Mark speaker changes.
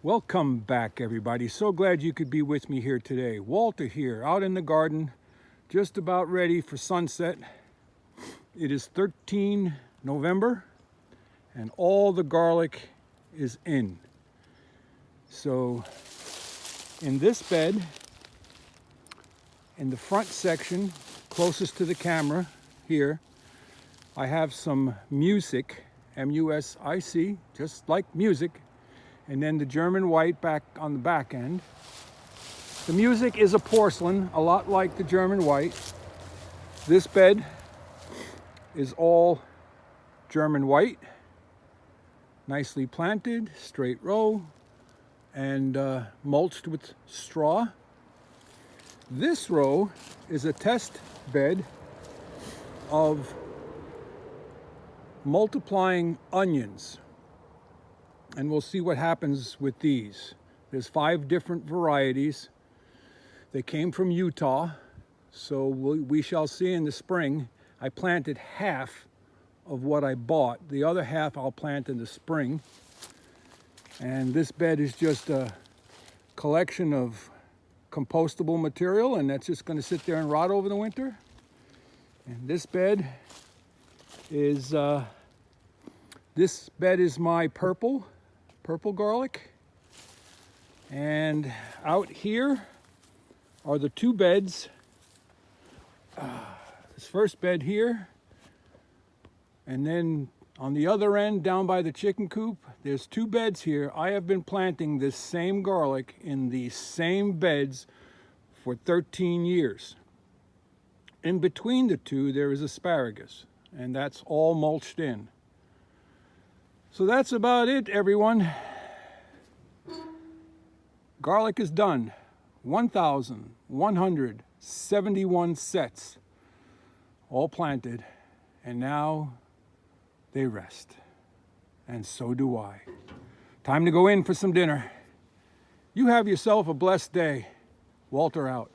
Speaker 1: Welcome back, everybody. So glad you could be with me here today. Walter here, out in the garden, just about ready for sunset. It is 13 November, and all the garlic is in. So, in this bed, in the front section, closest to the camera here, I have some music, M-U-S-I-C, just like music. And then the German white back on the back end. The music is a porcelain, a lot like the German white. This bed is all German white, nicely planted, straight row, and mulched with straw. This row is a test bed of multiplying onions. And we'll see what happens with these. There's 5 different varieties. They came from Utah, so we shall see in the spring. I planted half of what I bought. The other half I'll plant in the spring. And this bed is just a collection of compostable material, and that's just going to sit there and rot over the winter. And this bed is my purple garlic. And out here are the 2 beds. This first bed here, and then on the other end down by the chicken coop, there's 2 beds here. I have been planting this same garlic in these same beds for 13 years. In between the 2 there is asparagus, and that's all mulched in. So that's about it, everyone. Garlic is done. 1,171 sets, all planted, and now they rest. And so do I. Time to go in for some dinner. You have yourself a blessed day. Walter out.